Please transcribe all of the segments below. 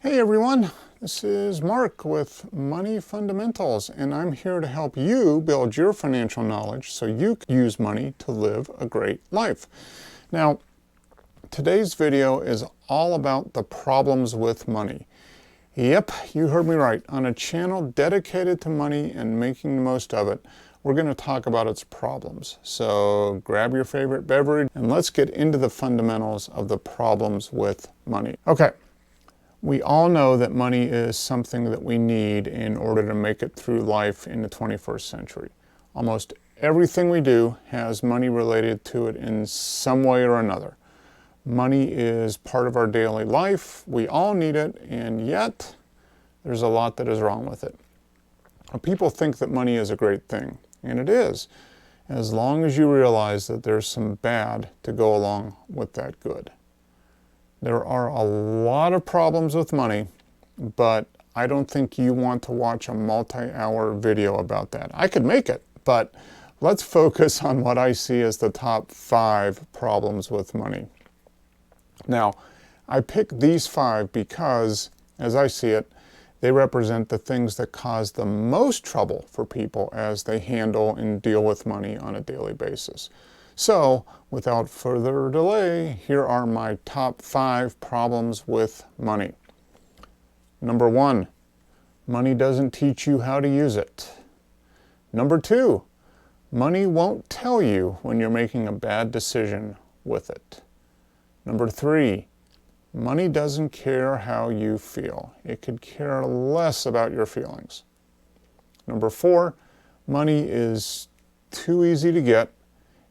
Hey everyone, this is Mark with Money Fundamentals, and I'm here to help you build your financial knowledge so you can use money to live a great life. Now, today's video is all about the problems with money. Yep, you heard me right. On a channel dedicated to money and making the most of it, we're going to talk about its problems. So grab your favorite beverage and let's get into the fundamentals of the problems with money. Okay. We all know that money is something that we need in order to make it through life in the 21st century. Almost everything we do has money related to it in some way or another. Money is part of our daily life. We all need it, and yet there's a lot that is wrong with it. People think that money is a great thing, and it is, as long as you realize that there's some bad to go along with that good. There are a lot of problems with money, but I don't think you want to watch a multi-hour video about that. I could make it, but let's focus on what I see as the top 5 problems with money. Now, I picked these 5 because, as I see it, they represent the things that cause the most trouble for people as they handle and deal with money on a daily basis. So, without further delay, here are my top 5 problems with money. Number 1, money doesn't teach you how to use it. Number 2, money won't tell you when you're making a bad decision with it. Number 3, money doesn't care how you feel. It could care less about your feelings. Number 4, money is too easy to get.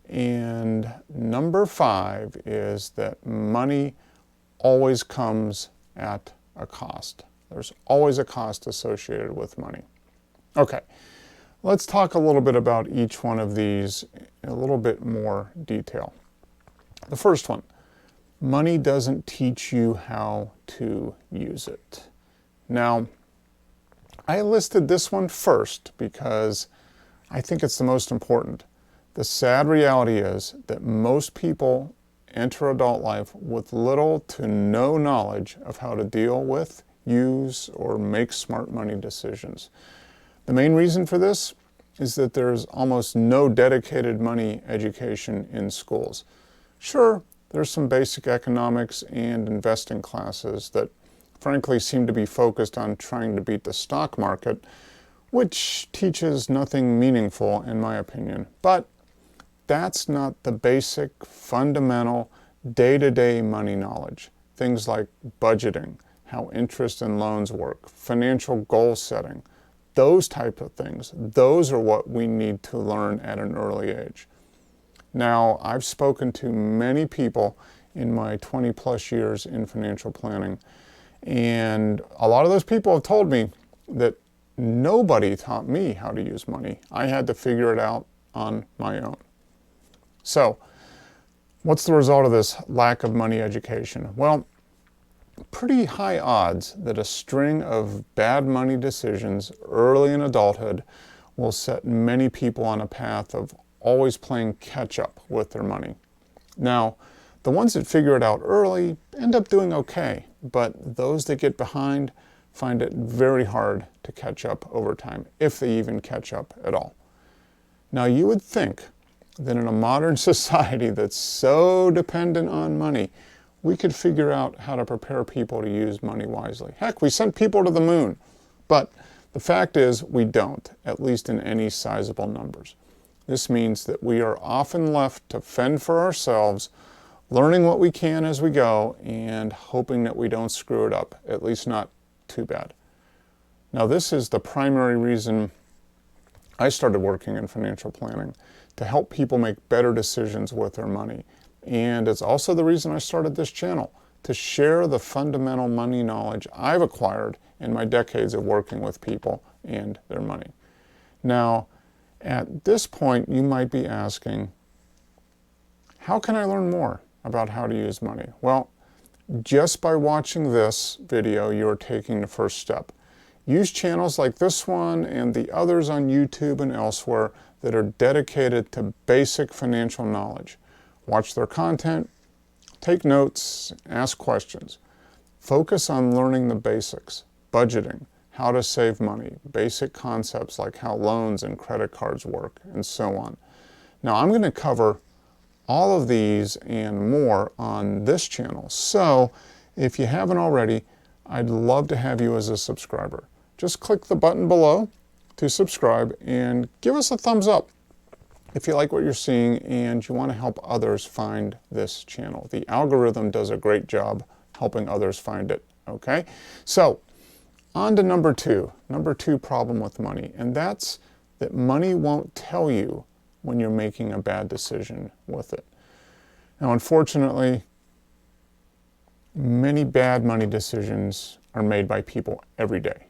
And number 5 is that money always comes at a cost. There's always a cost associated with money. Okay, let's talk a little bit about each one of these in a little bit more detail. The first one, money doesn't teach you how to use it. Now, I listed this one first because I think it's the most important. The sad reality is that most people enter adult life with little to no knowledge of how to deal with, use, or make smart money decisions. The main reason for this is that there's almost no dedicated money education in schools. Sure, there's some basic economics and investing classes that frankly seem to be focused on trying to beat the stock market, which teaches nothing meaningful in my opinion. But that's not the basic, fundamental, day-to-day money knowledge. Things like budgeting, how interest and loans work, financial goal setting, those type of things. Those are what we need to learn at an early age. Now, I've spoken to many people in my 20-plus years in financial planning, and a lot of those people have told me that nobody taught me how to use money. I had to figure it out on my own. So, what's the result of this lack of money education? Well, pretty high odds that a string of bad money decisions early in adulthood will set many people on a path of always playing catch up with their money. Now, the ones that figure it out early end up doing okay, but those that get behind find it very hard to catch up over time, if they even catch up at all. Now, you would think that in a modern society that's so dependent on money, we could figure out how to prepare people to use money wisely. Heck, we sent people to the moon. But the fact is, we don't, at least in any sizable numbers. This means that we are often left to fend for ourselves, learning what we can as we go, and hoping that we don't screw it up, at least not too bad. Now, this is the primary reason I started working in financial planning, to help people make better decisions with their money. And it's also the reason I started this channel, to share the fundamental money knowledge I've acquired in my decades of working with people and their money. Now, at this point, you might be asking, how can I learn more about how to use money? Well, just by watching this video, you're taking the first step. Use channels like this one and the others on YouTube and elsewhere that are dedicated to basic financial knowledge. Watch their content, take notes, ask questions. Focus on learning the basics, budgeting, how to save money, basic concepts like how loans and credit cards work, and so on. Now, I'm going to cover all of these and more on this channel. So if you haven't already, I'd love to have you as a subscriber. Just click the button below to subscribe and give us a thumbs up if you like what you're seeing and you want to help others find this channel. The algorithm does a great job helping others find it, okay? So, on to number two problem with money, and that's that money won't tell you when you're making a bad decision with it. Now, unfortunately, many bad money decisions are made by people every day.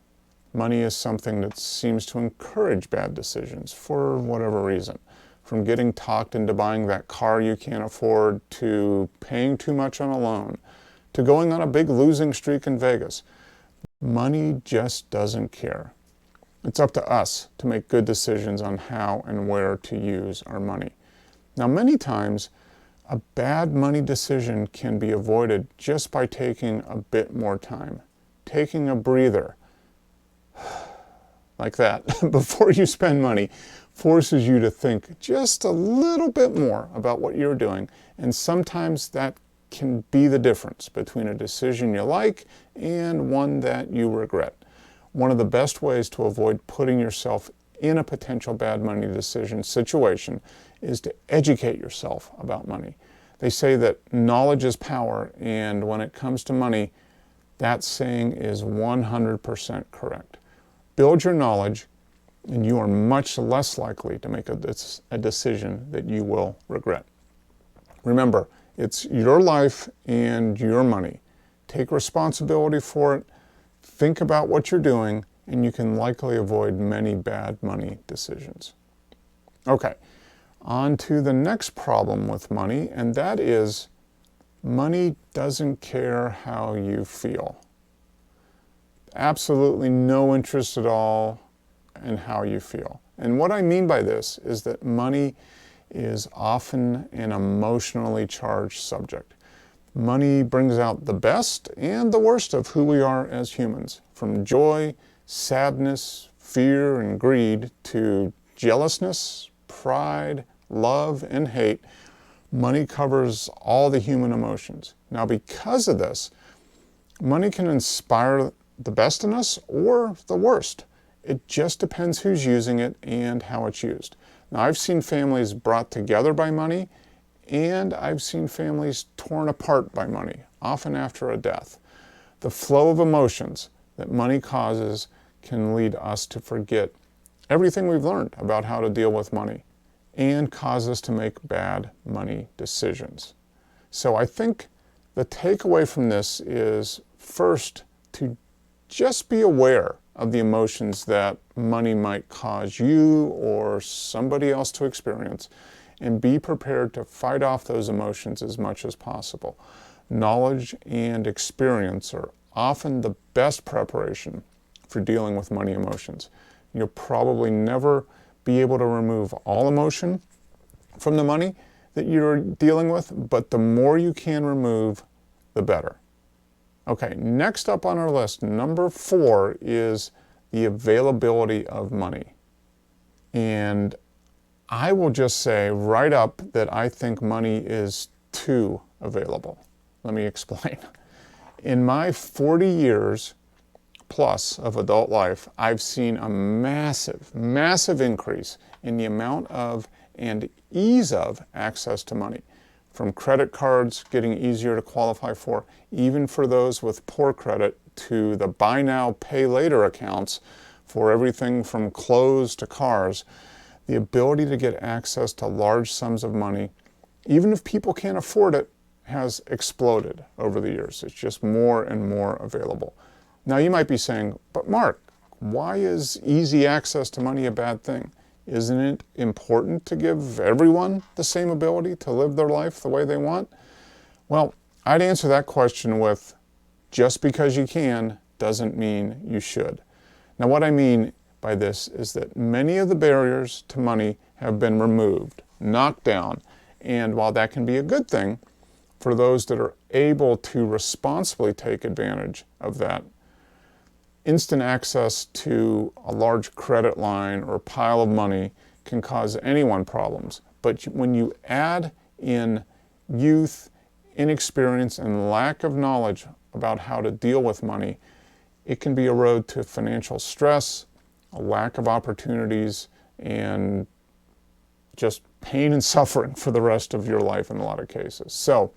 Money is something that seems to encourage bad decisions for whatever reason. From getting talked into buying that car you can't afford, to paying too much on a loan, to going on a big losing streak in Vegas. Money just doesn't care. It's up to us to make good decisions on how and where to use our money. Now, many times, a bad money decision can be avoided just by taking a bit more time, taking a breather, like that, before you spend money, forces you to think just a little bit more about what you're doing, and sometimes that can be the difference between a decision you like and one that you regret. One of the best ways to avoid putting yourself in a potential bad money decision situation is to educate yourself about money. They say that knowledge is power, and when it comes to money, that saying is 100% correct. Build your knowledge, and you are much less likely to make a decision that you will regret. Remember, it's your life and your money. Take responsibility for it, think about what you're doing, and you can likely avoid many bad money decisions. Okay, on to the next problem with money, and that is money doesn't care how you feel. Absolutely no interest at all in how you feel. And what I mean by this is that money is often an emotionally charged subject. Money brings out the best and the worst of who we are as humans, from joy, sadness, fear, and greed to jealousness, pride, love, and hate. Money covers all the human emotions. Now, because of this, money can inspire the best in us or the worst. It just depends who's using it and how it's used. Now, I've seen families brought together by money, and I've seen families torn apart by money, often after a death. The flow of emotions that money causes can lead us to forget everything we've learned about how to deal with money and cause us to make bad money decisions. So I think the takeaway from this is, first, to just be aware of the emotions that money might cause you or somebody else to experience, and be prepared to fight off those emotions as much as possible. Knowledge and experience are often the best preparation for dealing with money emotions. You'll probably never be able to remove all emotion from the money that you're dealing with, but the more you can remove, the better. Okay, next up on our list, number 4, is the availability of money. And I will just say right up that I think money is too available. Let me explain. In my 40 years plus of adult life, I've seen a massive increase in the amount of and ease of access to money. From credit cards getting easier to qualify for, even for those with poor credit, to the buy now, pay later accounts for everything from clothes to cars. The ability to get access to large sums of money, even if people can't afford it, has exploded over the years. It's just more and more available. Now you might be saying, but Mark, why is easy access to money a bad thing? Isn't it important to give everyone the same ability to live their life the way they want? Well, I'd answer that question with, just because you can doesn't mean you should. Now what I mean by this is that many of the barriers to money have been removed, knocked down, and while that can be a good thing, for those that are able to responsibly take advantage of that, instant access to a large credit line or pile of money can cause anyone problems. But when you add in youth, inexperience, and lack of knowledge about how to deal with money, it can be a road to financial stress, a lack of opportunities, and just pain and suffering for the rest of your life in a lot of cases. So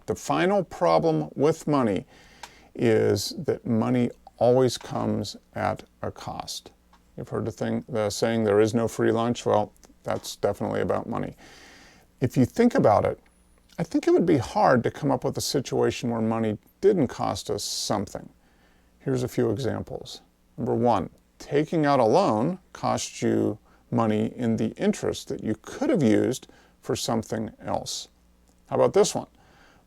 the final problem with money is that money always comes at a cost. You've heard the saying, there is no free lunch. Well, that's definitely about money. If you think about it, I think it would be hard to come up with a situation where money didn't cost us something. Here's a few examples. Number one, taking out a loan costs you money in the interest that you could have used for something else. How about this one?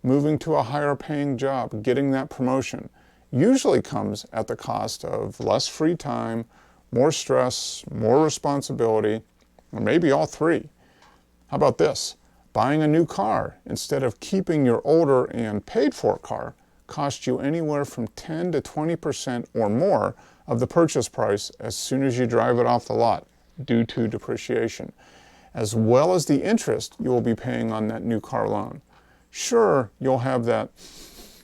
Moving to a higher paying job, getting that promotion, usually comes at the cost of less free time, more stress, more responsibility, or maybe all three. How about this? Buying a new car instead of keeping your older and paid for car costs you anywhere from 10 to 20% or more of the purchase price as soon as you drive it off the lot due to depreciation, as well as the interest you will be paying on that new car loan. Sure, you'll have that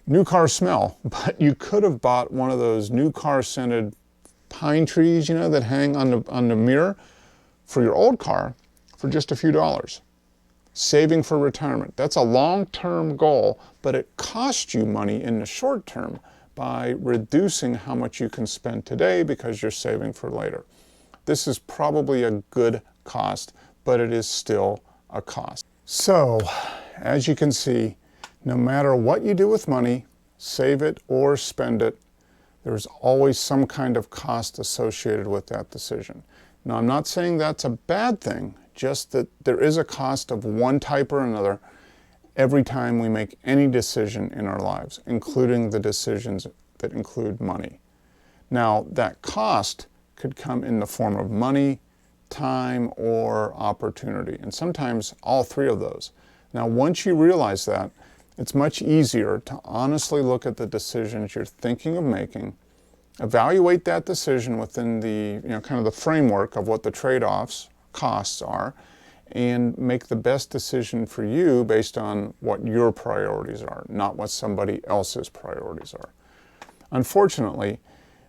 new car smell, but you could have bought one of those new car scented pine trees, that hang on the mirror for your old car for just a few dollars. Saving for retirement. That's a long-term goal, but it costs you money in the short term by reducing how much you can spend today because you're saving for later. This is probably a good cost, but it is still a cost. So, as you can see, no matter what you do with money, save it or spend it, there's always some kind of cost associated with that decision. Now, I'm not saying that's a bad thing, just that there is a cost of one type or another every time we make any decision in our lives, including the decisions that include money. Now, that cost could come in the form of money, time, or opportunity, and sometimes all three of those. Now, once you realize that, it's much easier to honestly look at the decisions you're thinking of making, evaluate that decision within the, kind of the framework of what the trade-offs, costs are, and make the best decision for you based on what your priorities are, not what somebody else's priorities are. Unfortunately,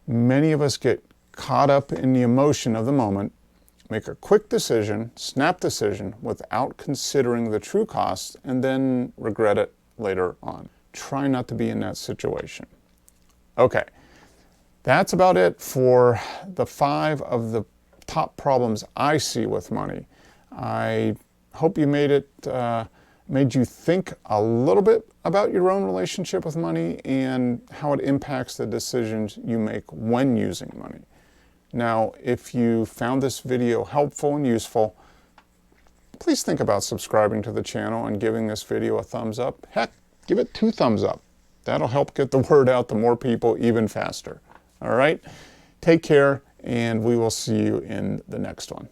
many of us get caught up in the emotion of the moment, make a quick decision, snap decision without considering the true costs, and then regret it later on. Try not to be in that situation. Okay, that's about it for the 5 of the top problems I see with money. I hope you made you think a little bit about your own relationship with money and how it impacts the decisions you make when using money. Now, if you found this video helpful and useful, please think about subscribing to the channel and giving this video a thumbs up. Heck, give it 2 thumbs up. That'll help get the word out to more people even faster. All right? Take care, and we will see you in the next one.